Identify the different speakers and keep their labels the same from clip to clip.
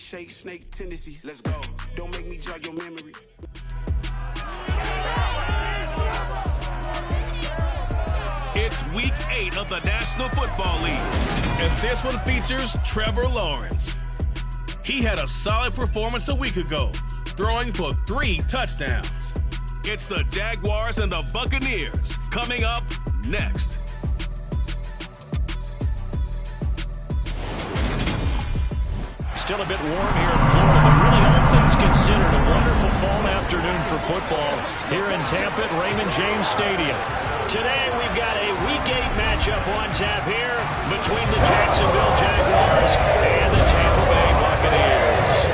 Speaker 1: shake snake tendency. Let's go. Don't make me jog your memory.
Speaker 2: It's week 8 of the National Football League, and this one features Trevor Lawrence. He had a solid performance a week ago, throwing for 3 touchdowns. It's the Jaguars and the Buccaneers coming up next.
Speaker 3: Still a bit warm here in Florida, but really all things considered, a wonderful fall afternoon for football here in Tampa at Raymond James Stadium. Today we've got a Week 8 matchup on tap here between the Jacksonville Jaguars and the Tampa Bay Buccaneers.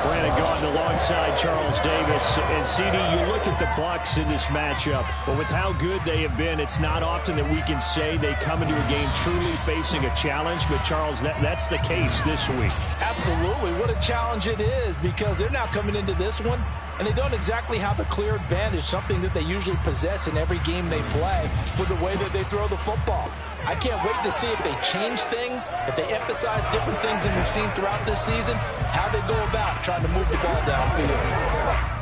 Speaker 3: Brandon Gaudin alongside Charles Davis. And CD, you look at the Bucs in this matchup, but with how good they have been, it's not often that we can say they come into a game truly facing a challenge. But Charles, that's the case this week.
Speaker 4: Absolutely. What a challenge it is, because they're now coming into this one and they don't exactly have a clear advantage, something that they usually possess in every game they play with the way that they throw the football. I can't wait to see if they change things, if they emphasize different things than we've seen throughout this season, how they go about trying to move the ball downfield.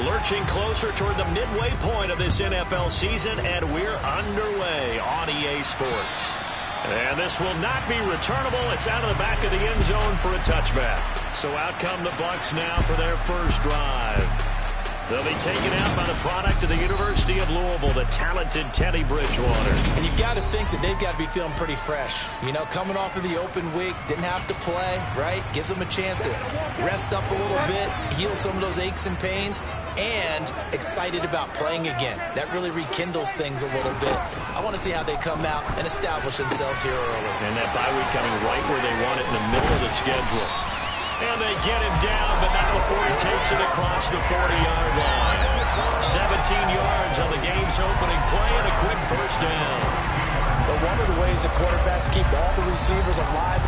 Speaker 3: Lurching closer toward the midway point of this NFL season, and we're underway on EA Sports. And this will not be returnable. It's out of the back of the end zone for a touchback. So out come the Bucs now for their first drive. They'll be taken out by the product of the University of Louisville, the talented Teddy Bridgewater.
Speaker 4: And you've got to think that they've got to be feeling pretty fresh. You know, coming off of the open week, didn't have to play, right? Gives them a chance to rest up a little bit, heal some of those aches and pains, and excited about playing again. That really rekindles things a little bit. I want to see how they come out and establish themselves here early.
Speaker 3: And that bye week coming right where they want it, in the middle of the schedule. And they get him down, but not before he takes it across the 40-yard line. 17 yards on the game's opening play and a quick first down.
Speaker 4: But one of the ways that quarterbacks keep all the receivers alive.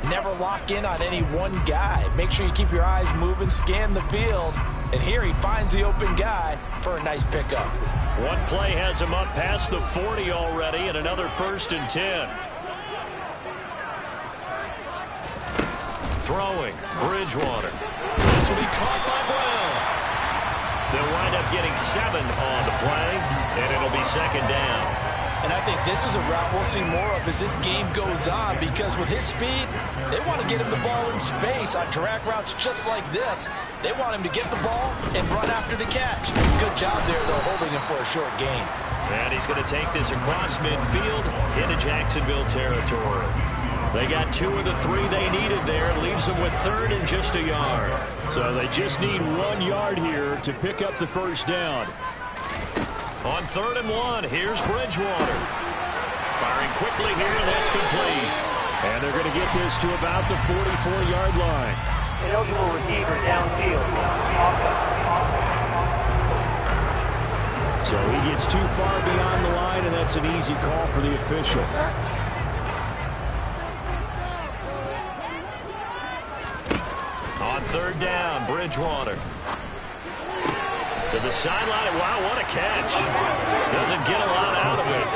Speaker 4: Never lock in on any one guy. Make sure you keep your eyes moving, scan the field. And here he finds the open guy for a nice pickup.
Speaker 3: One play has him up past the 40 already, and another 1st and 10. Throwing, Bridgewater. This will be caught by Brown. They'll wind up getting 7 on the play, and it'll be 2nd down.
Speaker 4: And I think this is a route we'll see more of as this game goes on, because with his speed, they want to get him the ball in space on drag routes just like this. They want him to get the ball and run after the catch. Good job there, though, holding him for a short gain.
Speaker 3: And he's going to take this across midfield into Jacksonville territory. They got 2 of the 3 they needed there. Leaves them with 3rd and just a yard. So they just need 1 yard here to pick up the first down. On 3rd and 1, here's Bridgewater. Firing quickly here, and that's complete. And they're going to get this to about the 44-yard line.
Speaker 5: Eligible receiver downfield.
Speaker 3: So he gets too far beyond the line, and that's an easy call for the official. On 3rd down, Bridgewater. To the sideline. Wow, what a catch. Doesn't get a lot out of it,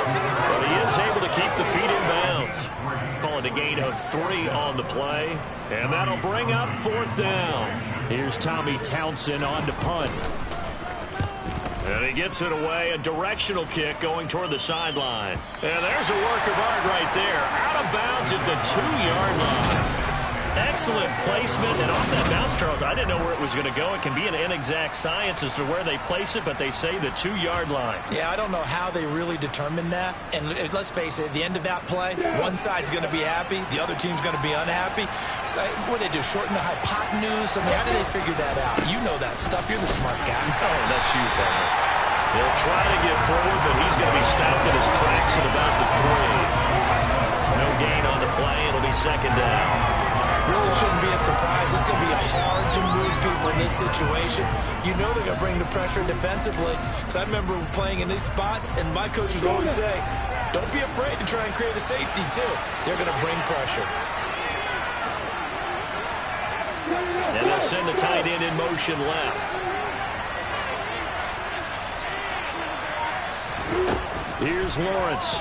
Speaker 3: but he is able to keep the feet in bounds. Call it a gain of 3 on the play, and that'll bring up 4th down. Here's Tommy Townsend on to punt. And he gets it away, a directional kick going toward the sideline. And there's a work of art right there. Out of bounds at the 2-yard line. excellent placement. And off that bounce, Charles, I didn't know where it was going to go. It can be an inexact science as to where they place it, but they say the 2-yard line.
Speaker 4: Yeah, I don't know how they really determine that. And let's face it, at the end of that play, one side's going to be happy, the other team's going to be unhappy. So what do they do, shorten the hypotenuse? I mean, how do they figure that out? You know that stuff. You're the smart guy.
Speaker 3: Oh, that's you, partner. He'll try to get forward, but he's going to be stopped in his tracks at about the 3. No gain on the play. It'll be second down.
Speaker 4: Really shouldn't be a surprise. It's going to be hard to move people in this situation. You know they're going to bring the pressure defensively. Because I remember playing in these spots, and my coaches always say, don't be afraid to try and create a safety, too. They're going to bring pressure.
Speaker 3: And they'll send the tight end in motion left. Here's Lawrence.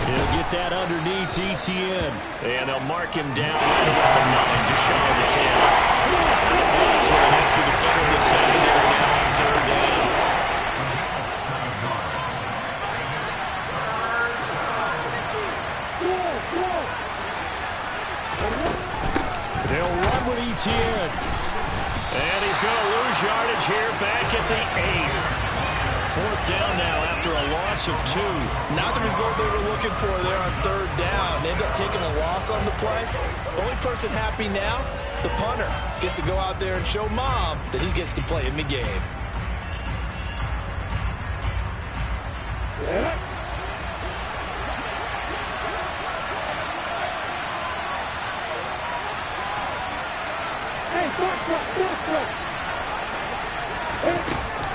Speaker 3: He'll get that underneath ETN. And they'll mark him down right around the 9, just shy of the 10. That's an extra defender in the secondary now on 3rd down. They'll run with ETN. And he's going to lose yardage here back at the 8. 4th down now after a loss of 2.
Speaker 4: Not the result they were looking for there on 3rd down. They end up taking a loss on the play. Only person happy now, the punter. Gets to go out there and show Mom that he gets to play in the game. Yeah.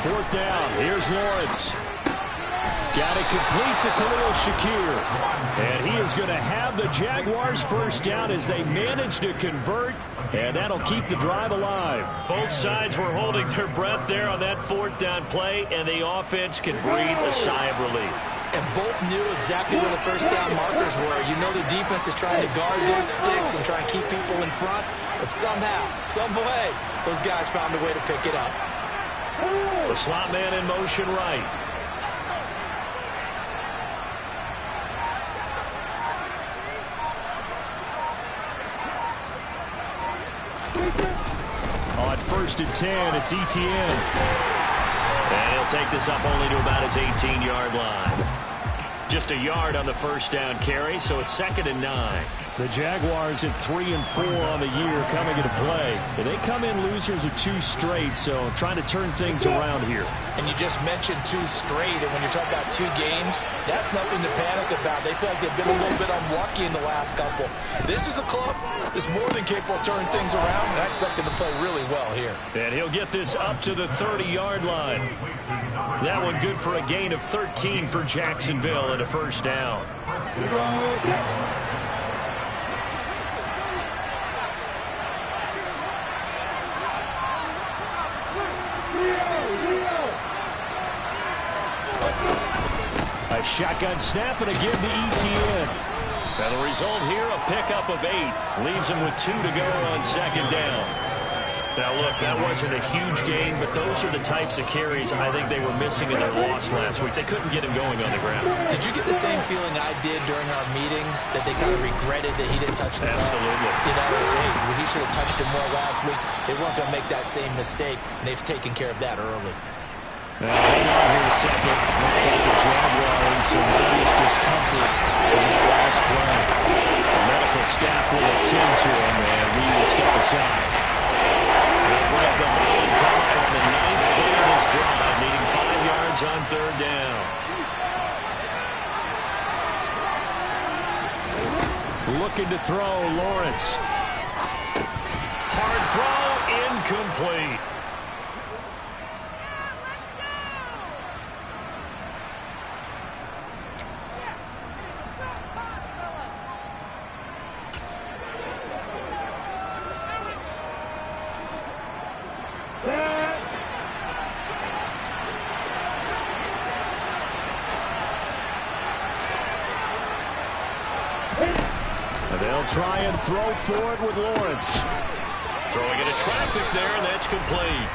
Speaker 3: Fourth down. Here's Lawrence. Got it complete to Khalil Shakir. And he is going to have the Jaguars' first down as they manage to convert. And that'll keep the drive alive. Both sides were holding their breath there on that 4th down play. And the offense can breathe a sigh of relief.
Speaker 4: And both knew exactly where the first down markers were. You know the defense is trying to guard those sticks and try and keep people in front. But somehow, some way, those guys found a way to pick it up.
Speaker 3: The slot man in motion right. On 1st and 10, it's ETN. And he'll take this up only to about his 18-yard line. Just a yard on the first down carry, so it's 2nd and 9. The Jaguars at 3-4 on the year coming into play. And they come in losers of 2 straight, so trying to turn things around here.
Speaker 4: And you just mentioned 2 straight, and when you're talking about 2 games, that's nothing to panic about. They feel like they've been a little bit unlucky in the last couple. This is a club that's more than capable of turning things around, and I expect them to play really well here.
Speaker 3: And he'll get this up to the 30-yard line. That one good for a gain of 13 for Jacksonville and a first down. A shotgun snap and again to ETN. And the result here, a pickup of 8. Leaves him with 2 to go on 2nd down. Now, look, that wasn't a huge gain, but those are the types of carries I think they were missing in their loss last week. They couldn't get him going on the ground.
Speaker 4: Did you get the same feeling I did during our meetings, that they kind of regretted that he didn't touch the ball?
Speaker 3: Absolutely.
Speaker 4: You know, hey, he should have touched it more last week. They weren't going to make that same mistake, and they've taken care of that early.
Speaker 3: Now, hang on here a second. Looks like the Jaguars some serious discomfort in that last play. The medical staff will attend to him, and we will step aside. They'll break the line, come up on the 9th play of this drive, needing 5 yards on 3rd down. Looking to throw, Lawrence. Hard throw, incomplete. They'll try and throw for it with Lawrence. Throwing into traffic there, and that's complete.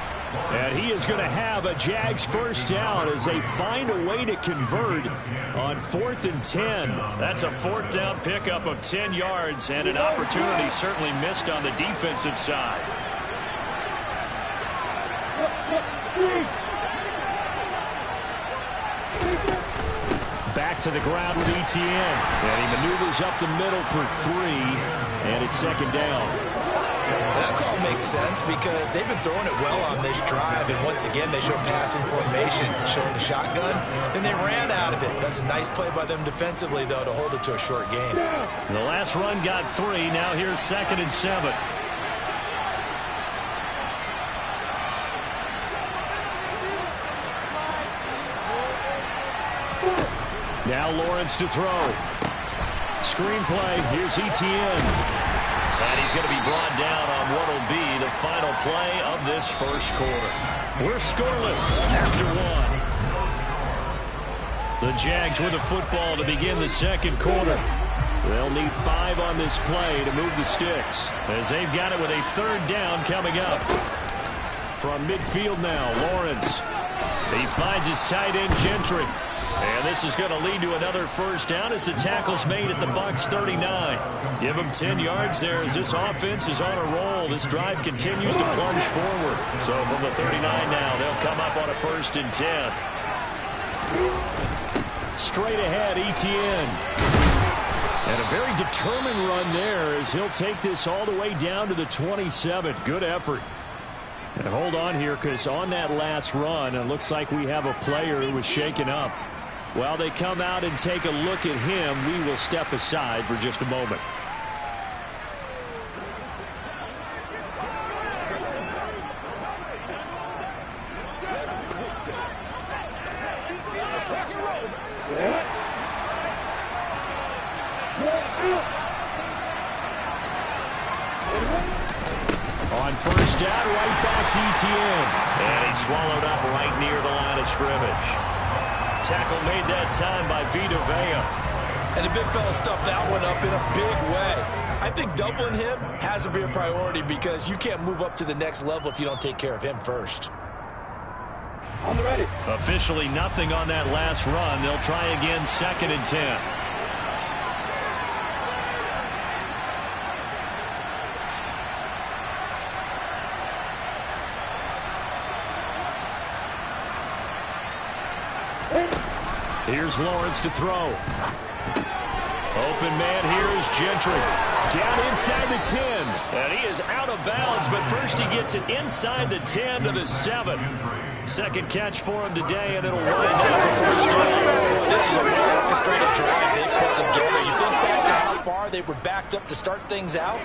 Speaker 3: And he is going to have a Jags first down as they find a way to convert on 4th and 10. That's a 4th down pickup of 10 yards and an opportunity certainly missed on the defensive side. Back to the ground with ETN. And he maneuvers up the middle for 3, and it's 2nd down.
Speaker 4: That call makes sense because they've been throwing it well on this drive, and once again they show passing formation, showing the shotgun. Then they ran out of it. That's a nice play by them defensively, though, to hold it to a short game.
Speaker 3: The last run got 3. Now here's 2nd and 7. Now Lawrence to throw. Screenplay. Here's ETN. And he's going to be brought down on what will be the final play of this first quarter. We're scoreless after 1. The Jags with the football to begin the second quarter. They'll need 5 on this play to move the sticks, as they've got it with a 3rd down coming up. From midfield now, Lawrence. He finds his tight end, Gentry. And this is going to lead to another first down as the tackle's made at the Bucs 39. Give them 10 yards there as this offense is on a roll. This drive continues to plunge forward. So from the 39 now, they'll come up on a 1st and 10. Straight ahead, ETN. And a very determined run there as he'll take this all the way down to the 27. Good effort. And hold on here, because on that last run, it looks like we have a player who was shaken up. While they come out and take a look at him, we will step aside for just a moment. On first down, right back to ETN. And he's swallowed up right near the line of scrimmage. Tackle made that time by Vita Vea.
Speaker 4: And the big fella stuffed that one up in a big way. I think doubling him has to be a priority because you can't move up to the next level if you don't take care of him first.
Speaker 5: On the ready.
Speaker 3: Officially nothing on that last run. They'll try again, 2nd and 10. Here's Lawrence to throw. Open man here is Gentry. Down inside the 10. And he is out of bounds, but first he gets it inside the 10 to the 7. Second catch for him today, and it'll wind up the first down.
Speaker 4: This is a well orchestrated drive they put together. You think back to how far they were backed up to start things out,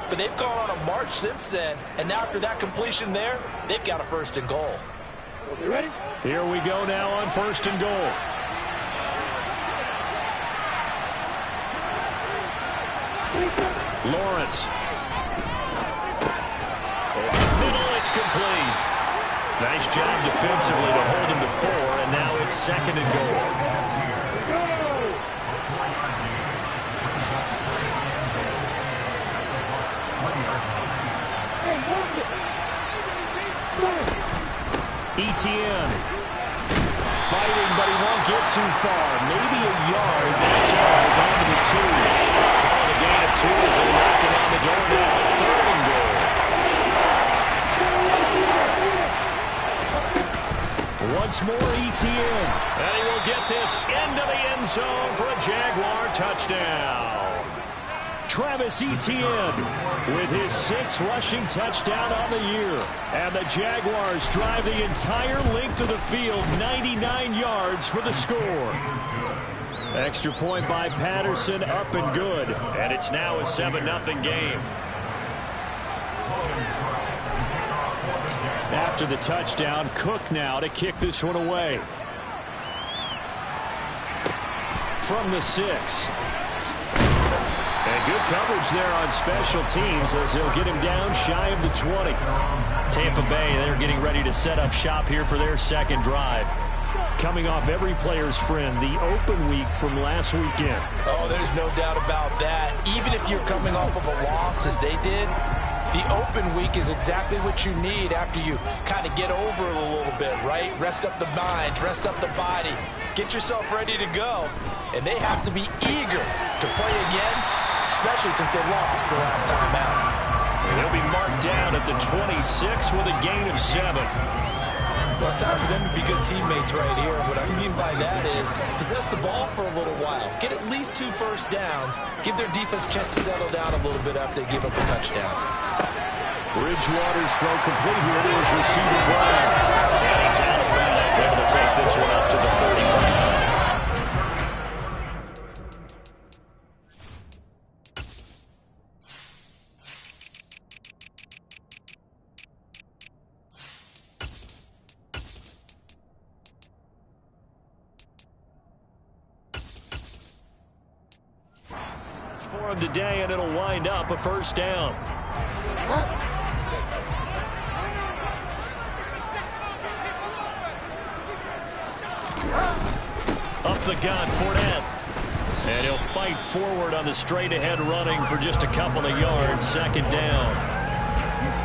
Speaker 4: but they've gone on a march since then, and now after that completion there, they've got a 1st and goal.
Speaker 5: You ready?
Speaker 3: Here we go now on 1st and goal. Lawrence. Middle, it's complete. Nice job defensively to hold him to 4, and now it's 2nd and goal. ETN. Fighting, but he won't get too far. Maybe a yard. That's all. Down to the 2. Call the gain of 2 as they're knocking on the door now. 3rd and goal. Once more, ETN. And he will get this into the end zone for a Jaguar touchdown. Travis Etienne with his 6th rushing touchdown on the year. And the Jaguars drive the entire length of the field, 99 yards for the score. Extra point by Patterson, up and good. And it's now a 7-0 game. After the touchdown, Cook now to kick this one away. From the 6. And good coverage there on special teams as they'll get him down shy of the 20. Tampa Bay, they're getting ready to set up shop here for their second drive. Coming off every player's friend, the open week from last weekend.
Speaker 4: Oh, there's no doubt about that. Even if you're coming off of a loss as they did, The open week is exactly what you need after you kind of get over it a little bit, right? Rest up the mind, rest up the body, get yourself ready to go. And they have to be eager to play again, especially since they lost the last time out.
Speaker 3: And they'll be marked down at the 26 with a gain of 7.
Speaker 4: Well, it's time for them to be good teammates right here. What I mean by that is possess the ball for a little while. Get at least 2 first downs. Give their defense a chance to settle down a little bit after they give up a touchdown.
Speaker 3: Bridgewater's throw complete. Here it is, receiver Brown. And he's out of bounds. Able to take this one up to the 35. For him today, and it'll wind up a first down. Up the gun, Fournette. And he'll fight forward on the straight-ahead running for just a couple of yards. Second down.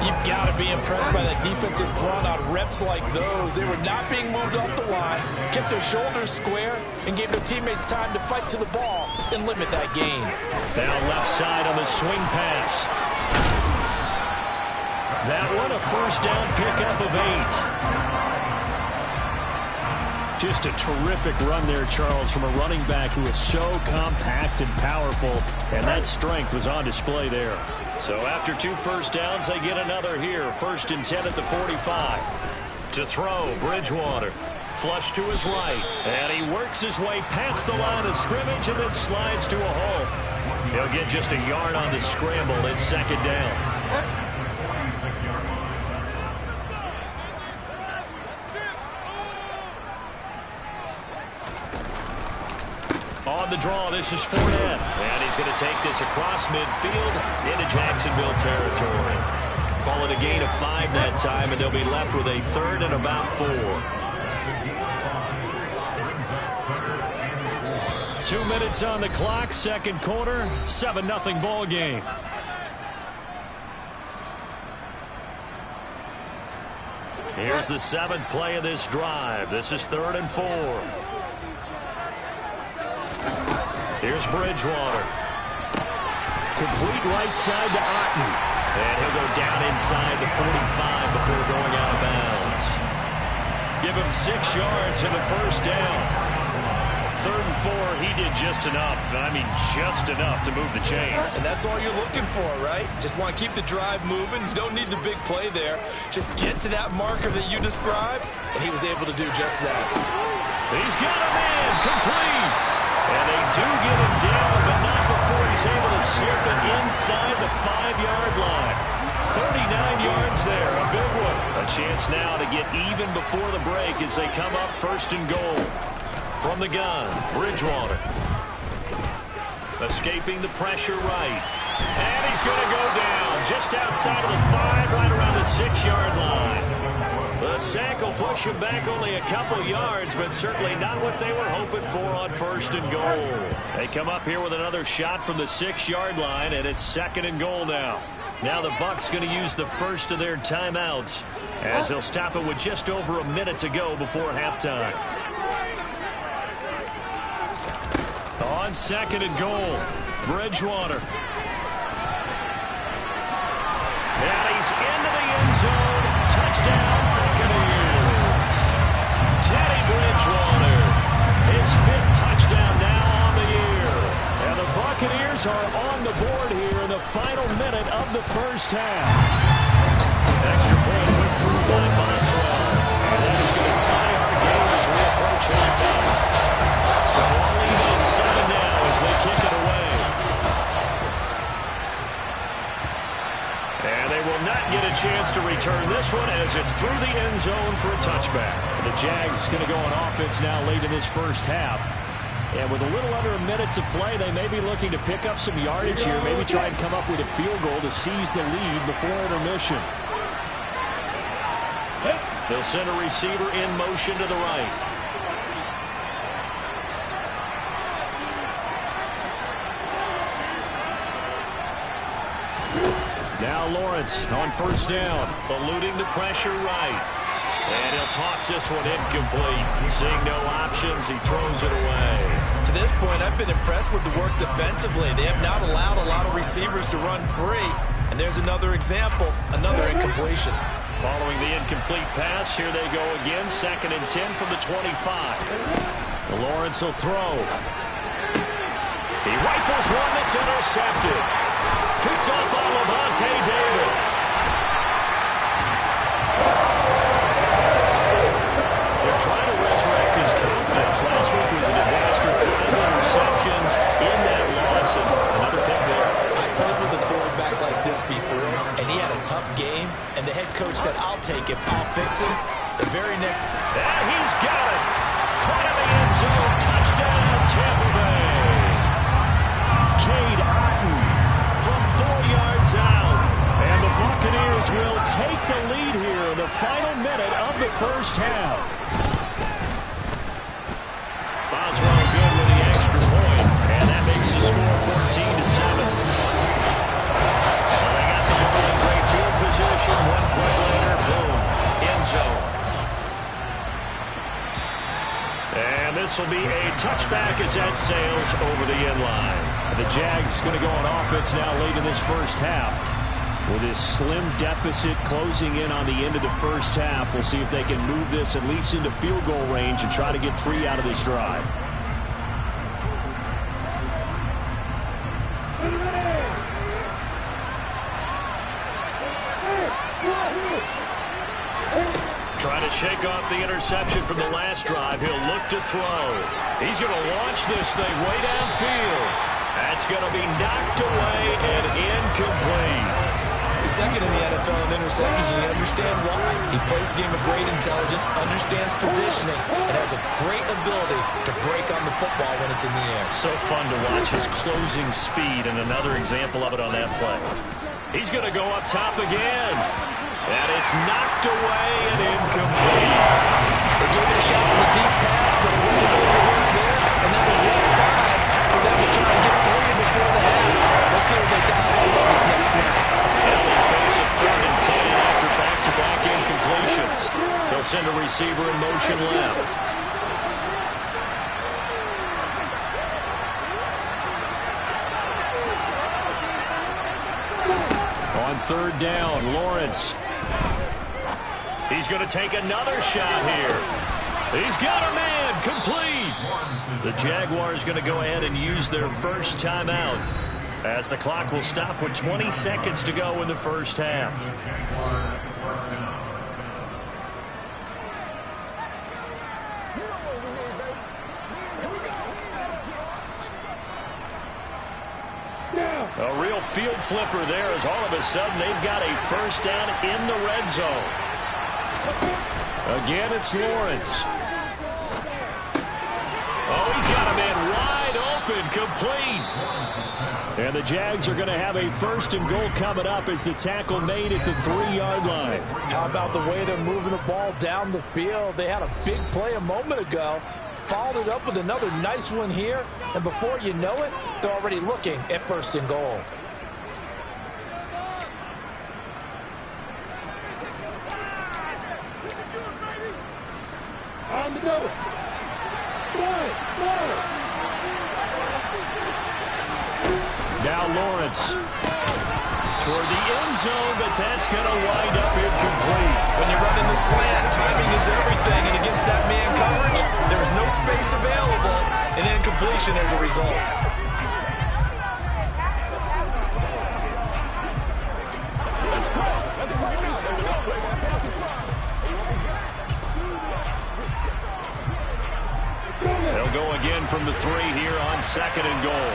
Speaker 4: You've got to be impressed by that defensive front on reps like those. They were not being moved off the line, kept their shoulders square, and gave their teammates time to fight to the ball and limit that gain.
Speaker 3: Down left side on the swing pass. That one a first down pickup of 8. Just a terrific run there, Charles, from a running back who is so compact and powerful, and that strength was on display there. So after 2 first downs, they get another here. First and 10 at the 45. To throw, Bridgewater. Flush to his right. And he works his way past the line of scrimmage and then slides to a hole. He'll get just a yard on the scramble. It's second down. On the draw, this is Fournette. And he's going to take this across midfield into Jacksonville territory. Call it a gain of 5 that time, and they'll be left with a third and about 4. 2 minutes on the clock, second quarter, 7-0 ball game. Here's the 7th play of this drive. This is 3rd and 4. Here's Bridgewater. Complete right side to Otten. And he'll go down inside the 45 before going out of bounds. Give him 6 yards and a first down. 3rd and 4, he did just enough. I mean, just enough to move the chains.
Speaker 4: And that's all you're looking for, right? Just want to keep the drive moving. You don't need the big play there. Just get to that marker that you described, and he was able to do just that.
Speaker 3: He's got him in, complete. And they do get him down, but not before he's able to slip it inside the 5-yard line. 39 yards there, a big one. A chance now to get even before the break as they come up 1st and goal. From the gun, Bridgewater. Escaping the pressure right. And he's going to go down just outside of the 5, right around the 6-yard line. The sack will push him back only a couple yards, but certainly not what they were hoping for on 1st and goal. They come up here with another shot from the 6-yard line, and it's 2nd and goal now. Now the Bucs going to use the first of their timeouts as they'll stop it with just over a minute to go before halftime. On 2nd and goal, Bridgewater. And he's into the end zone. Touchdown, Buccaneers. Teddy Bridgewater, his 5th touchdown now on the year. And the Buccaneers are on the board here in the final minute of the first half. Extra point put through by Boswell. And that is going to tie our game as we approach halftime. So only about 7 now as they kick it away. And they will not get a chance to return this one as it's through the end zone for a touchback. The Jags going to go on offense now late in this first half. And with a little under a minute to play, they may be looking to pick up some yardage here, maybe try and come up with a field goal to seize the lead before intermission. They'll send a receiver in motion to the right. Now Now Lawrence on first down, eluding the pressure right. And he'll toss this one incomplete. Seeing no options, he throws it away.
Speaker 4: To this point, I've been impressed with the work defensively. They have not allowed a lot of receivers to run free. And there's another example, another incompletion.
Speaker 3: Following the incomplete pass, here they go again. 2nd and 10 from the 25. Lawrence will throw. He rifles one that's intercepted. Picked off by Levante David. They're trying to resurrect his confidence. Last week was a disaster. 5 interceptions in that loss, and another pick there.
Speaker 4: I played with a quarterback like this before, and he had a tough game, and the head coach said, I'll take him, I'll fix him. The very next...
Speaker 3: And he's got it. Caught in the end zone. Touchdown, Tampa Bay. Cade Otton from 4 yards out. And the Buccaneers will take the lead here in the final minute of the first half. Boswell good with the extra point, and that makes the score 14-7. Well, they got the ball in great field position. 1 play later, boom, end zone. And this will be a touchback as that sails over the end line. The Jags going to go on offense now late in this first half. With this slim deficit closing in on the end of the first half, we'll see if they can move this at least into field goal range and try to get 3 out of this drive. Trying to shake off the interception from the last drive. He'll look to throw. He's going to launch this thing way downfield. That's going to be knocked away and incomplete.
Speaker 4: He's second in the NFL in interceptions, and you understand why. He plays a game of great intelligence, understands positioning, and has a great ability to break on the football when it's in the air.
Speaker 3: So fun to watch his closing speed, and another example of it on that play. He's going to go up top again. And it's knocked away and incomplete.
Speaker 4: They gave it a shot with a deep pass, but it wasn't going to work there, and now there's less time for them to try and get 3 before the half. Let's see what they dial up on this next snap.
Speaker 3: Now they face a 3rd and 10 after back-to-back incompletions. They'll send a receiver in motion left. On 3rd down, Lawrence. He's going to take another shot here. He's got a man, complete. The Jaguars going to go ahead and use their first timeout as the clock will stop with 20 seconds to go in the first half. A real field flipper there as all of a sudden they've got a first down in the red zone. Again, it's Lawrence. Oh, he's got a man wide open, complete. And the Jags are going to have a 1st and goal coming up as the tackle made at the 3-yard line.
Speaker 4: How about the way they're moving the ball down the field? They had a big play a moment ago. Followed it up with another nice one here, and before you know it, they're already looking at 1st and goal.
Speaker 5: On the double.
Speaker 3: Now Lawrence toward the end zone, but that's going to wind up incomplete.
Speaker 4: When you're running the slant, timing is everything, and against that man coverage, there's no space available, and incompletion as a result.
Speaker 3: They'll go again from the 3 here on 2nd and goal.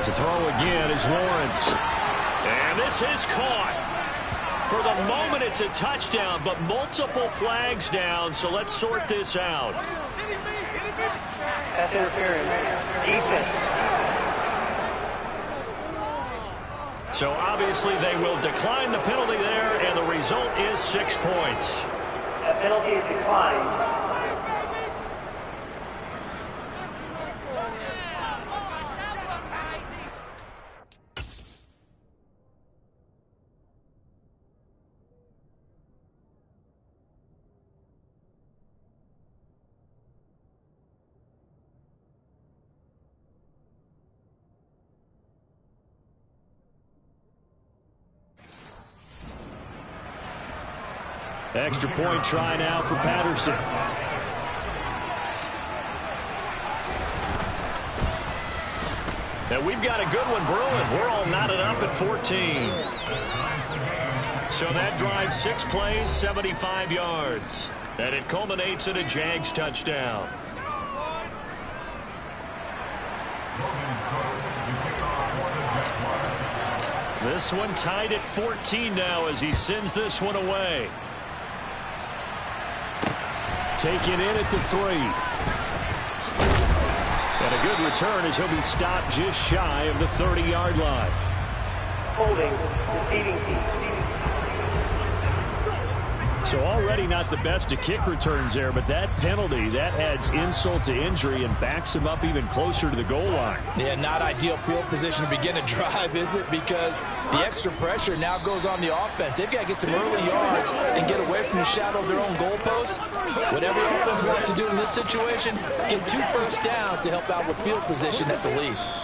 Speaker 3: To throw again is Lawrence. And this is caught. For the moment, it's a touchdown, but multiple flags down, so let's sort this out.
Speaker 5: That's interference. Defense.
Speaker 3: So obviously they will decline the penalty there, and the result is 6 points.
Speaker 5: That penalty is declined.
Speaker 3: Extra point try now for Patterson. And we've got a good one brewing. We're all knotted up at 14. So that drives 6 plays, 75 yards. And it culminates in a Jags touchdown. This one tied at 14 now as he sends this one away. Taken in at the 3. And a good return as he'll be stopped just shy of the 30-yard line.
Speaker 5: Holding, receiving team.
Speaker 3: So already not the best to kick returns there, but that penalty, that adds insult to injury and backs him up even closer to the goal line.
Speaker 4: Yeah, not ideal field position to begin a drive, is it? Because the extra pressure now goes on the offense. They've got to get some early yards and get away from the shadow of their own goalposts. What every offense wants to do in this situation, get 2 first downs to help out with field position at the least.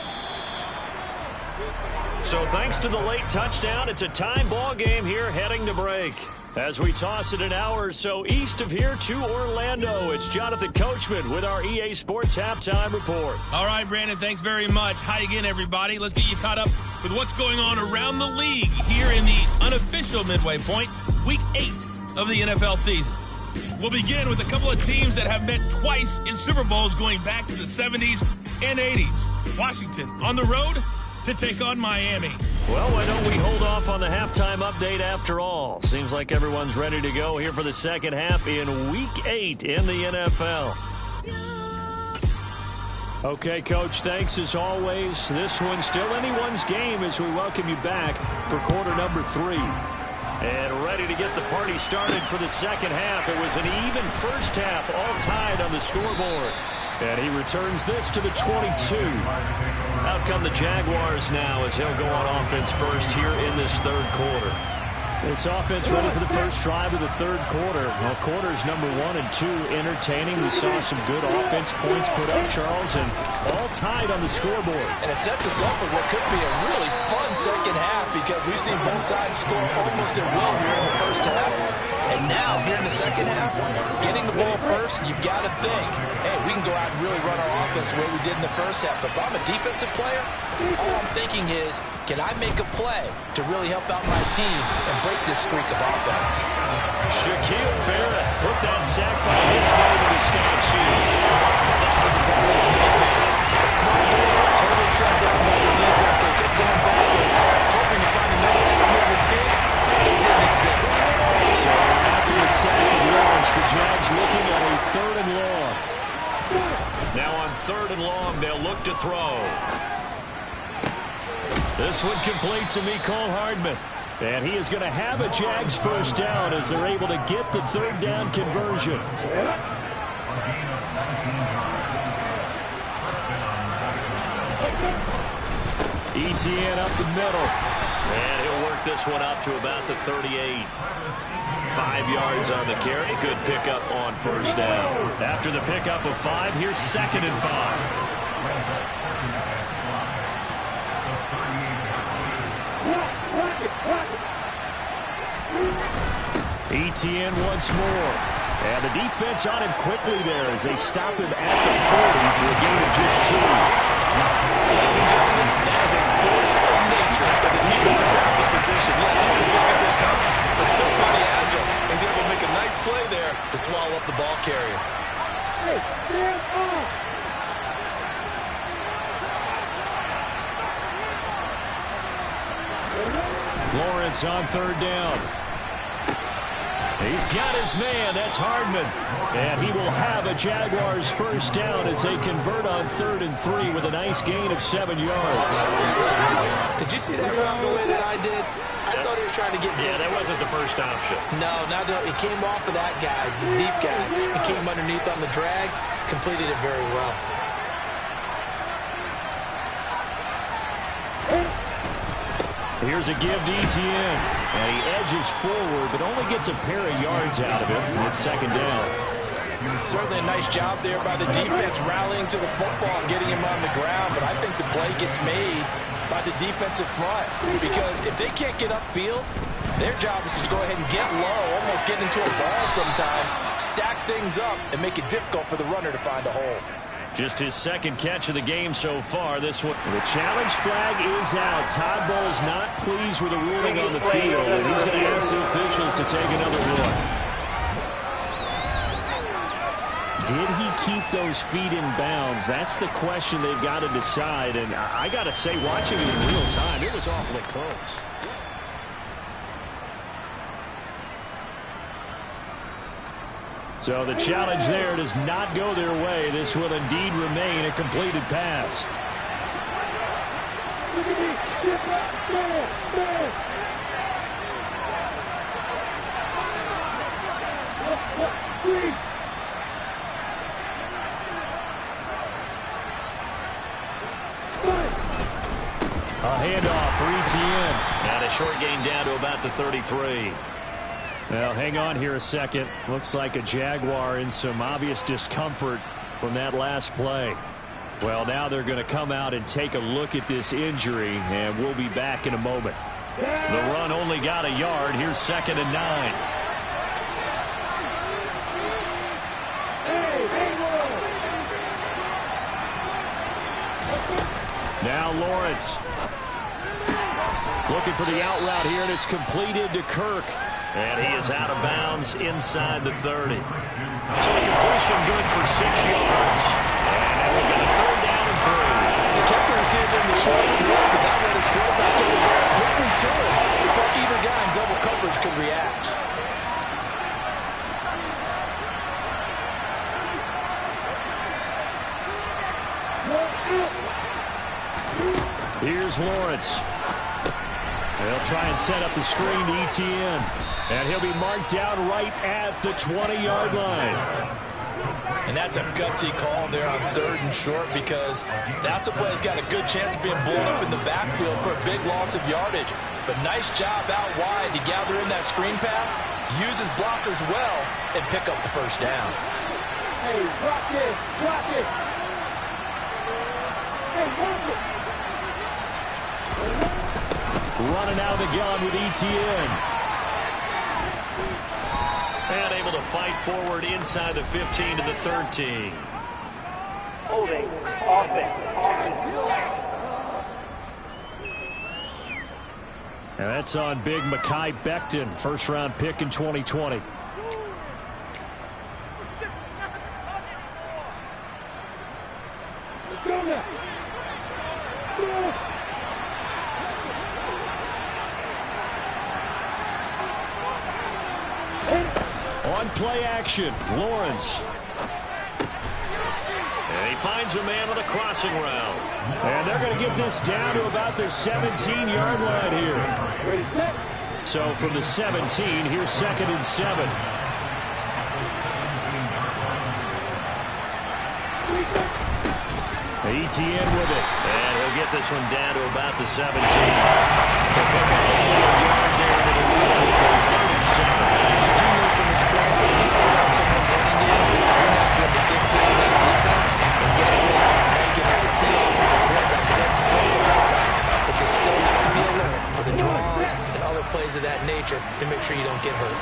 Speaker 3: So thanks to the late touchdown, it's a time ball game here heading to break. As we toss it an hour or so east of here to Orlando, it's Jonathan Coachman with our EA Sports Halftime Report.
Speaker 2: All right, Brandon, thanks very much. Hi again, everybody. Let's get you caught up with what's going on around the league here in the unofficial midway point, week 8 of the NFL season. We'll begin with a couple of teams that have met twice in Super Bowls going back to the 70s and 80s. Washington on the road to take on Miami.
Speaker 3: Well, why don't we hold off on the halftime update after all? Seems like everyone's ready to go here for the second half in week 8 in the NFL. Okay, Coach, thanks as always. This one's still anyone's game as we welcome you back for quarter number 3. And ready to get the party started for the second half. It was an even first half, all tied on the scoreboard. And he returns this to the 22. Out come the Jaguars now as he'll go on offense first here in this third quarter. This offense ready for the first drive of the third quarter. Well, quarters number 1 and 2 entertaining. We saw some good offense points put up, Charles, and all tied on the scoreboard.
Speaker 4: And it sets us up for what could be a really fun second half because we've seen both sides score almost at will here in the first half. And now, here in the second half, getting the ball first, you've got to think, hey, we can go out and really run our offense the way we did in the first half. But if I'm a defensive player, all I'm thinking is, can I make a play to really help out my team and break this streak of offense?
Speaker 3: Shaquille Barrett put that sack by his name in the stat sheet.
Speaker 4: That was a passage made there. The front door totally shut down by the defense. They kept going backwards, hoping to find another avenue of escape. It didn't exist.
Speaker 3: So after the sack of Lawrence, the Jags looking at a 3rd and long. Now on 3rd and long, they'll look to throw. This one complete to Mecole Hardman. And he is going to have a Jags first down as they're able to get the 3rd down conversion. Etienne up the middle. And he'll work this one up to about the 38. 5 yards on the carry. Good pickup on first down. After the pickup of 5, here's 2nd and 5. Etienne once more. And the defense on him quickly there as they stop him at the 40 for a gain of just 2.
Speaker 4: Ladies and gentlemen, that is a force of nature of the defensive tackle position. Yes, he's as big as they come, but still plenty agile. He's able to make a nice play there to swallow up the ball carrier.
Speaker 3: Lawrence on 3rd down. He's got his man. That's Hardman. And he will have a Jaguars first down as they convert on 3rd and 3 with a nice gain of 7 yards.
Speaker 4: Did you see that route the way that I did? I thought he was trying to get deep.
Speaker 3: Yeah, that wasn't the first option.
Speaker 4: No, it came off of that guy, the deep guy. It came underneath on the drag, completed it very well.
Speaker 3: Here's a give to Etienne. And he edges forward, but only gets a pair of yards out of it. It's 2nd down.
Speaker 4: Certainly a nice job there by the defense rallying to the football and getting him on the ground. But I think the play gets made by the defensive front. Because if they can't get upfield, Their job is to go ahead and get low, almost get into a ball sometimes, stack things up, and make it difficult for the runner to find a hole.
Speaker 3: Just his second catch of the game so far. This one, the challenge flag is out. Todd Bowles not pleased with the ruling on the field, and he's going to ask the officials to take another look. Did he keep those feet in bounds? That's the question they've got to decide, and I got to say, watching it in real time, it was awfully close. So the challenge there does not go their way. This will indeed remain a completed pass. A handoff for ETN. And a short gain down to about the 33. Well, hang on here a second. Looks like a Jaguar in some obvious discomfort from that last play. Well, now they're going to come out and take a look at this injury, and we'll be back in a moment. The run only got a yard. Here's 2nd and 9. Now Lawrence. Looking for the out route here, and it's completed to Kirk. And he is out of bounds inside the 30. So the completion good for 6 yards. And we've got a 3rd down and 3.
Speaker 4: They kept the receiver in the short field, but that led his quarterback to the ball quickly to him before either guy in double coverage could react.
Speaker 3: Here's Lawrence. They'll try and set up the screen to ETN. And he'll be marked down right at the 20-yard line.
Speaker 4: And that's a gutsy call there on 3rd and short, because that's a play that's got a good chance of being blown up in the backfield for a big loss of yardage. But nice job out wide to gather in that screen pass, use his blockers well, and pick up the 1st down.
Speaker 5: Hey, block it, block it. Hey, block it.
Speaker 3: Running out of the gun with ETN. And able to fight forward inside the 15 to the 13.
Speaker 5: Holding, offense.
Speaker 3: And that's on big Mekhi Becton, 1st-round pick in 2020. On play action, Lawrence. And he finds a man on the crossing route. And they're going to get this down to about the 17-yard line here. So from the 17, here's 2nd and 7. ETN with it. And he'll get this one down to about the 17. He'll pick up a yard there to the middle for 3rd and 7.
Speaker 4: Experience when you slow down someone's running game, you're not going to dictate any defense. And guess what? Now you can have a tee off from the quarterback because they can throw it all the time. But you still have to be alert for the draws and other plays of that nature to make sure you don't get hurt.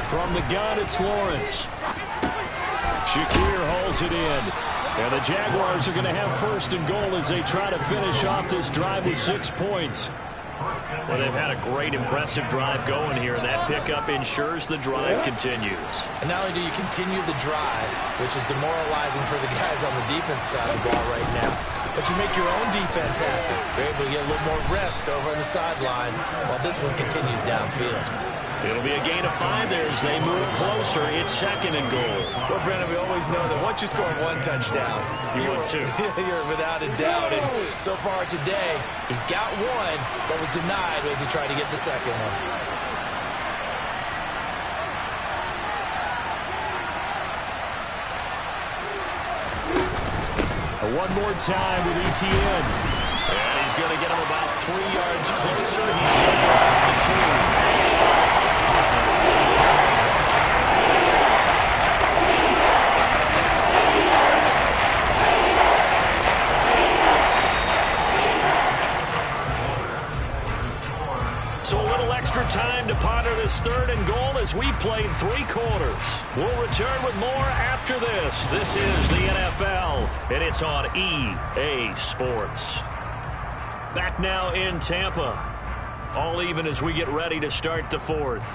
Speaker 3: From the gun, it's Lawrence. Shakir hauls it in. And the Jaguars are going to have 1st and goal as they try to finish off this drive with 6 points. Well, they've had a great, impressive drive going here, and that pickup ensures the drive continues.
Speaker 4: And not only do you continue the drive, which is demoralizing for the guys on the defense side of the ball right now, but you make your own defense happy. You're able to get a little more rest over on the sidelines while this one continues downfield.
Speaker 3: It'll be a gain of 5 there as they move closer. It's 2nd and goal.
Speaker 4: Well, Brandon, we always know that once you score 1 touchdown,
Speaker 3: you win 2.
Speaker 4: You're without a doubt. And so far today, he's got 1 that was denied as he tried to get the 2nd one.
Speaker 3: One more time with ETN. And he's going to get him about 3 yards closer. He's down to 2. So a little extra time to ponder this 3rd and goal as we played 3 quarters. We'll return with more after this. This is the NFL, and it's on EA Sports. Back now in Tampa. All even as we get ready to start the 4th.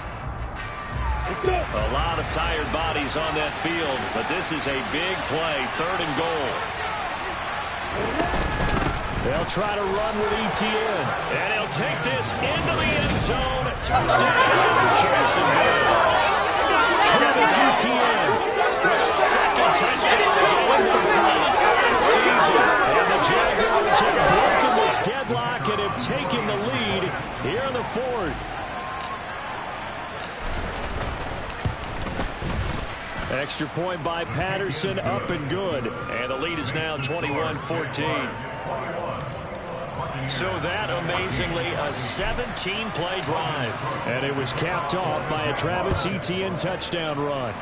Speaker 3: A lot of tired bodies on that field, but this is a big play, 3rd and goal. They'll try to run with ETN, and he'll take this into the end zone. Touchdown, Jacksonville. Travis Etienne with a 2nd touchdown against the season. And the Jaguars have broken this deadlock and have taken the lead here in the 4th. Extra point by Patterson, up and good. And the lead is now 21-14. So that, amazingly, a 17-play drive. And it was capped off by a Travis Etienne touchdown run.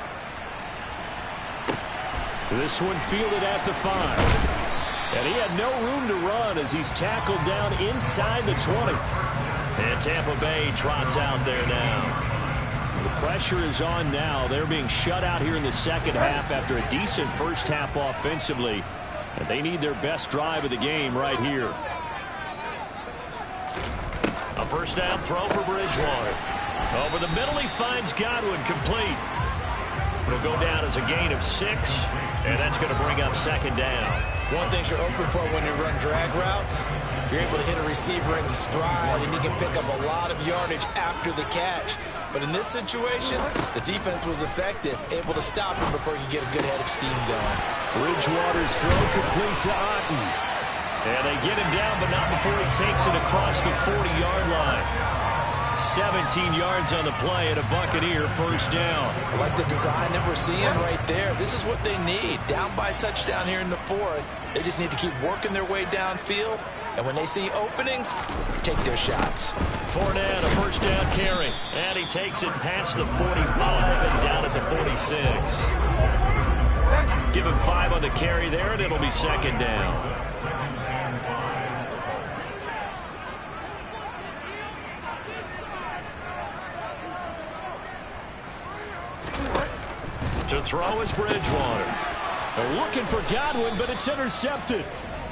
Speaker 3: This one fielded at the 5. And he had no room to run as he's tackled down inside the 20. And Tampa Bay trots out there now. The pressure is on now. They're being shut out here in the 2nd half after a decent first half offensively. And they need their best drive of the game right here. A first down throw for Bridgewater. Over the middle, he finds Godwin, complete. It'll go down as a gain of 6, and that's going to bring up 2nd down.
Speaker 4: One thing you're open for when you run drag routes, you're able to hit a receiver in stride, and he can pick up a lot of yardage after the catch. But in this situation, the defense was effective, able to stop him before you get a good head of steam going.
Speaker 3: Bridgewater's throw complete to Otten. And they get him down, but not before he takes it across the 40-yard line. 17 yards on the play and a Buccaneer first down.
Speaker 4: I like the design that we're seeing right there. This is what they need. Down by a touchdown here in the 4th. They just need to keep working their way downfield. And when they see openings, take their shots.
Speaker 3: Fournette, a first down carry. And he takes it past the 45 and down at the 46. Give him 5 on the carry there, and it'll be 2nd down. To throw is Bridgewater. They're looking for Godwin, but it's intercepted.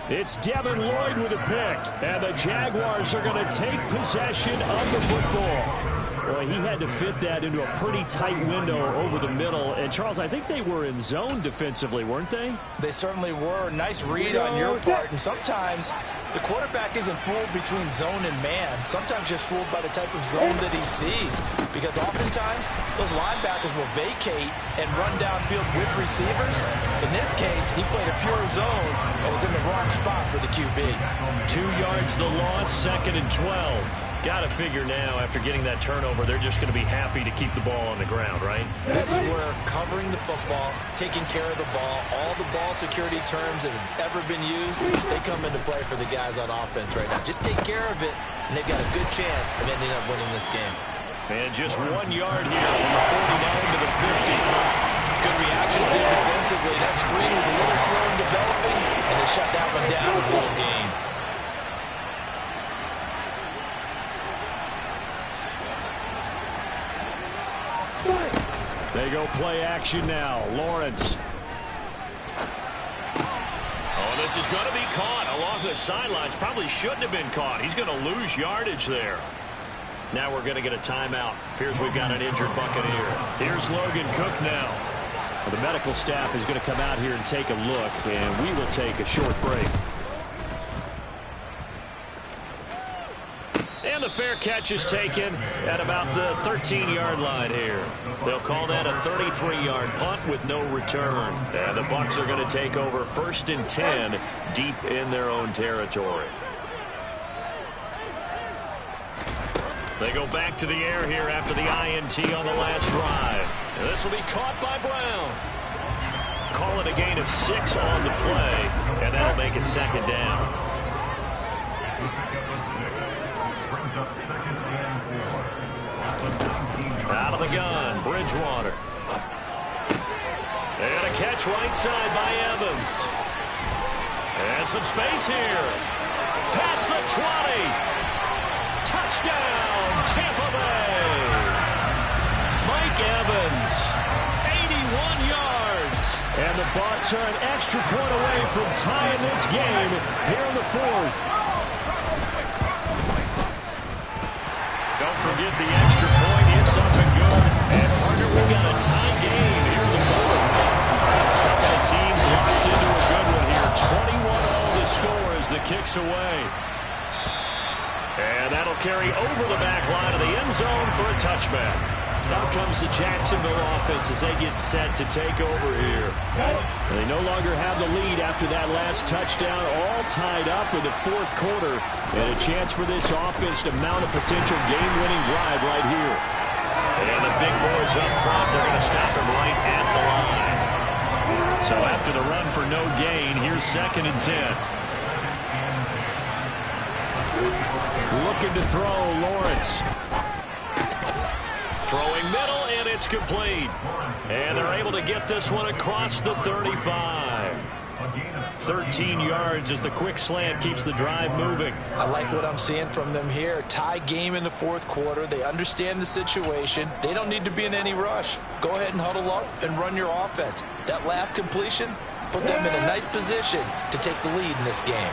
Speaker 3: It's Devin Lloyd with a pick. And the Jaguars are going to take possession of the football. Well, he had to fit that into a pretty tight window over the middle. And, Charles, I think they were in zone defensively, weren't they?
Speaker 4: They certainly were. Nice read on your part. And sometimes the quarterback isn't fooled between zone and man. Sometimes just fooled by the type of zone that he sees. Because oftentimes, those linebackers will vacate and run downfield with receivers. In this case, he played a pure zone and was in the wrong spot for the QB.
Speaker 3: 2 yards the loss, 2nd and 12. Got to figure now, after getting that turnover, they're just going to be happy to keep the ball on the ground, right?
Speaker 4: This is where covering the football, taking care of the ball, all the ball security terms that have ever been used, they come into play for the guys on offense right now. Just take care of it, and they've got a good chance of ending up winning this game.
Speaker 3: And just 1 yard here from the 49 to the 50.
Speaker 4: Good reactions there defensively. That screen was a little slow in developing, and they shut that one down with a little game.
Speaker 3: They go play action now. Lawrence. Oh, this is going to be caught along the sidelines. Probably shouldn't have been caught. He's going to lose yardage there. Now we're going to get a timeout. Appears we've got an injured Buccaneer. Here's Logan Cook now. Well, the medical staff is going to come out here and take a look, and we will take a short break. And the fair catch is taken at about the 13-yard line here. They'll call that a 33-yard punt with no return. And the Bucs are going to take over 1st and 10 deep in their own territory. They go back to the air here after the INT on the last drive. And this will be caught by Brown. Call it a gain of 6 on the play, and that'll make it 2nd down. Out of the gun, Bridgewater. And a catch right side by Evans. And some space here. Past the 20. Touchdown, Bucs are an extra point away from tying this game here in the fourth. Don't forget the extra point. It's up and good. And, partner, we've got a tie game here in the fourth. Couple of teams locked into a good one here. 21-all the score as the kick's away. And that'll carry over the back line of the end zone for a touchback. Now comes the Jacksonville offense as they get set to take over here. They no longer have the lead after that last touchdown, all tied up in the fourth quarter, and a chance for this offense to mount a potential game-winning drive right here. And the big boys up front, they're going to stop him right at the line. So after the run for no gain, here's 2nd and 10. Looking to throw, Lawrence. Throwing middle, and it's complete. And they're able to get this one across the 35. 13 yards as the quick slant keeps the drive moving.
Speaker 4: I like what I'm seeing from them here. Tie game in the fourth quarter. They understand the situation. They don't need to be in any rush. Go ahead and huddle up and run your offense. That last completion put them in a nice position to take the lead in this game.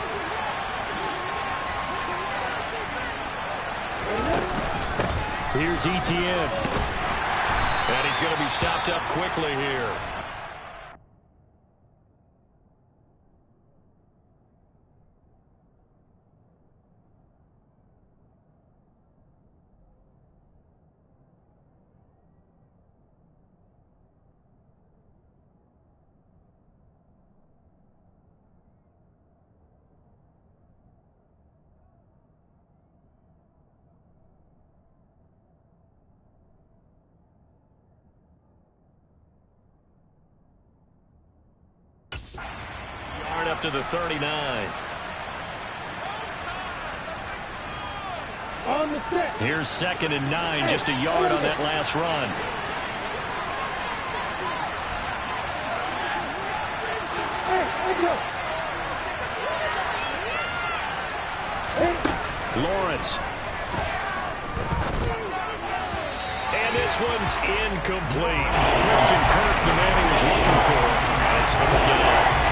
Speaker 3: Here's ETN. And he's going to be stopped up quickly here. Up to the 39.
Speaker 5: On the 6.
Speaker 3: Here's 2nd and 9, just a yard on that last run. Lawrence. And this one's incomplete. Christian Kirk, the man he was looking for. That's the beginning.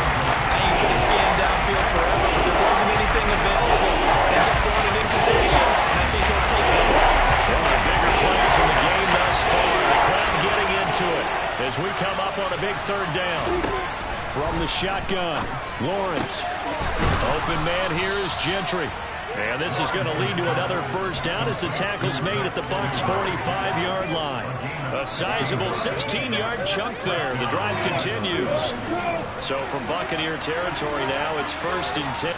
Speaker 4: You could have scanned downfield forever, but there wasn't anything available. Ends up throwing an incompletion, and I think he'll take that.
Speaker 3: One of the bigger plays in the game thus far. The crowd getting into it as we come up on a big 3rd down. From the shotgun, Lawrence. Open man here is Gentry. And this is going to lead to another 1st down as the tackle's made at the Bucs' 45-yard line. A sizable 16-yard chunk there. The drive continues. So from Buccaneer territory now, it's 1st and 10.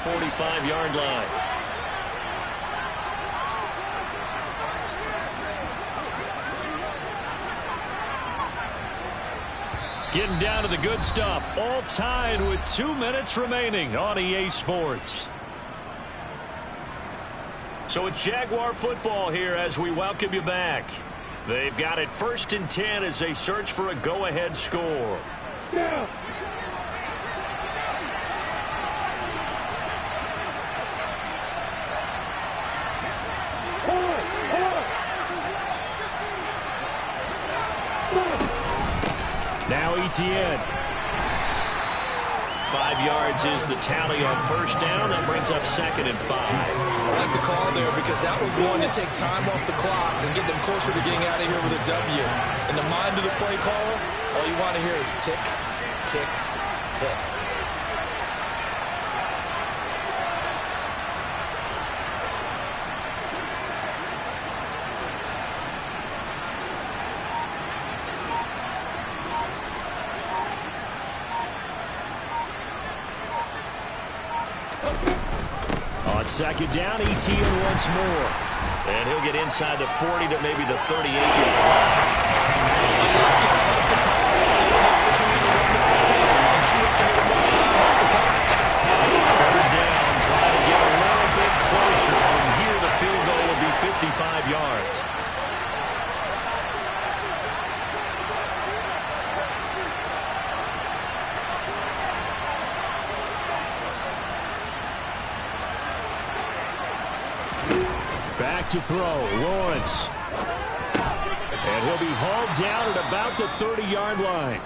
Speaker 3: The 45-yard line. Getting down to the good stuff. All tied with 2 minutes remaining on EA Sports. So it's Jaguar football here as we welcome you back. They've got it 1st and 10 as they search for a go-ahead score.
Speaker 5: Yeah.
Speaker 3: Now ETN. 5 yards is the tally on 1st down. That brings up 2nd and 5.
Speaker 4: I like the call there because that was one to take time off the clock and get them closer to getting out of here with a W. In the mind of the play caller, all you want to hear is tick, tick, tick.
Speaker 3: On 2nd down, ETN once more. And he'll get inside the 40 to maybe the 38-yard line.
Speaker 4: I like it. I like the call. still an opportunity to run the football and chew up a little more time off the clock.
Speaker 3: Third down, trying to get a little bit closer. From here, the field goal will be 55 yards. Back to throw, Lawrence. And he'll be hauled down at about the 30-yard line.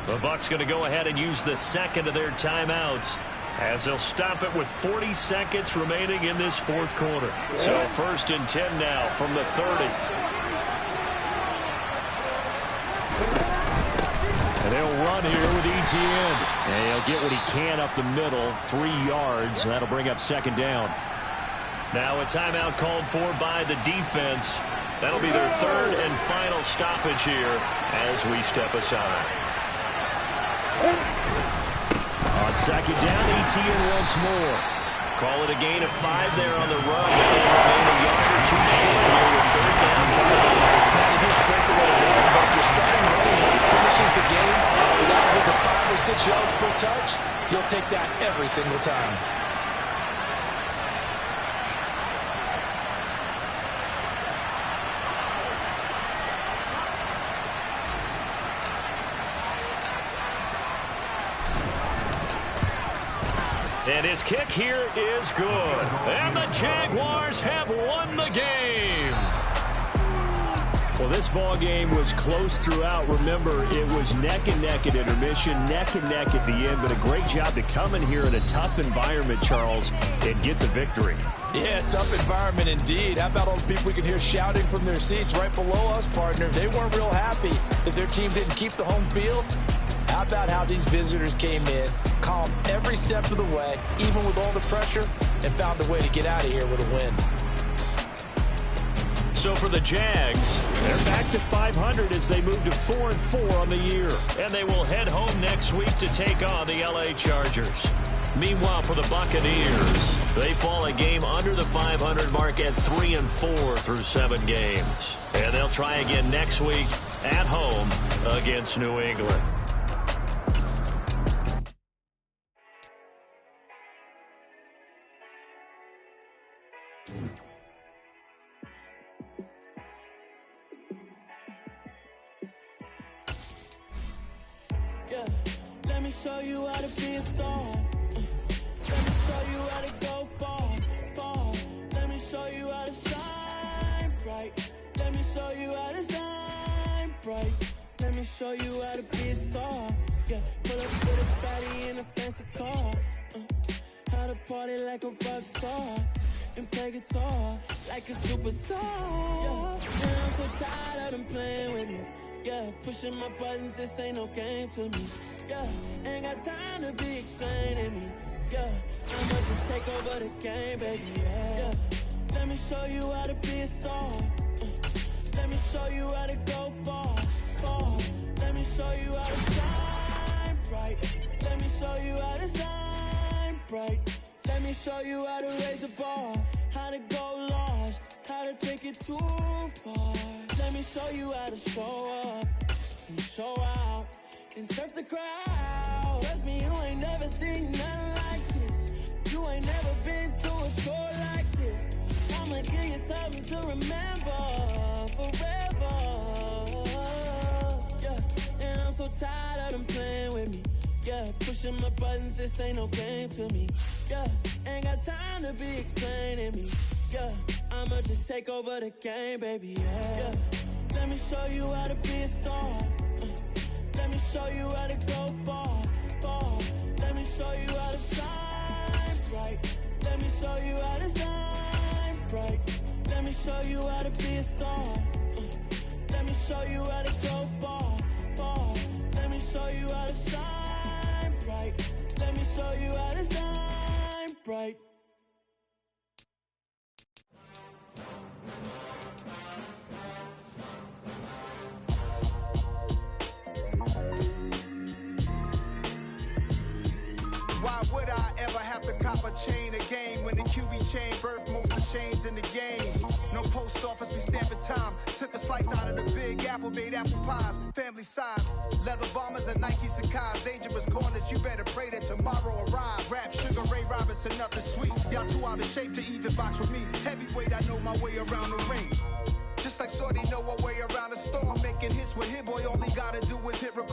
Speaker 3: The Bucs going to go ahead and use the second of their timeouts as they'll stop it with 40 seconds remaining in this fourth quarter. So 1st and 10 now from the 30. And they'll run here with Etienne. And he'll get what he can up the middle, 3 yards. And that'll bring up 2nd down. Now a timeout called for by the defense. That'll be their 3rd and final stoppage here as we step aside. On 2nd down, Etienne once more. Call it a gain of 5 there on the run, but they'll remain a yard or 2 short here with 3rd down.
Speaker 4: It's not a huge breakaway to run, but if your starting running back finishes the game with averages of 5 or 6 yards per touch, you'll take that every single time.
Speaker 3: And his kick here is good. And the Jaguars have won the game. Well, this ball game was close throughout. Remember, it was neck and neck at intermission, neck and neck at the end. But a great job to come in here in a tough environment, Charles, and get the victory.
Speaker 4: Yeah, tough environment indeed. How about all the people we can hear shouting from their seats right below us, partner? They weren't real happy that their team didn't keep the home field. How about how these visitors came in, calm every step of the way, even with all the pressure, and found a way to get out of here with a win.
Speaker 3: So for the Jags, they're back to 500 as they move to 4-4 on the year. And they will head home next week to take on the LA Chargers. Meanwhile, for the Buccaneers, they fall a game under the 500 mark at 3-4 through 7 games. And they'll try again next week at home against New England.
Speaker 6: Yeah, let me show you how to be a star. Let me show you how to go far, far. Let me show you how to shine bright. Let me show you how to shine bright. Let me show you how to be a star. Yeah, pull up to the party in a fancy car. How to party like a rock star and play guitar like a superstar. Yeah, and I'm so tired of them playing with me. Yeah, pushing my buttons, this ain't no game to me. Yeah, ain't got time to be explaining me. Yeah, I'ma just take over the game, baby. Yeah, let me show you how to be a star. Let me show you how to go far, far. Let me show you how to shine bright. Let me show you how to shine bright. Let me show you how to raise the bar, how to go large, how to take it too far. Let me show you how to show up and show out and surf the crowd. Trust me, you ain't never seen nothing like this. You ain't never been to a show like this. I'ma give you something to remember forever. Yeah, and I'm so tired of them playing with me. Yeah, pushing my buttons, this ain't no game to me. Yeah, ain't got time to be explaining me. Yeah, I'ma just take over the game, baby. Yeah, let me show you how to be a star. Let me show you how to go far, far. Let me show you how to shine bright. Let me show you how to shine bright. Let me show you how to be a star. Let me show you how to go far, far. Let me show you how to shine bright. Let me show you how to shine bright.
Speaker 1: Why would I ever have to cop a chain again when the QB chain birth most of the chains in the game? No post office, we stamping time. Took a slice out of the Big Apple. apple-made apple pies, family size. Leather bombers and Nike Sacai's. Dangerous corners, you better pray that tomorrow arrives. Rap, Sugar Ray Robinson, nothing sweet. Y'all too out of shape to even box with me. Heavyweight, I know my way around the ring. Just like Shorty know her way around the storm. Making hits with Hit Boy, all he gotta do is hit record.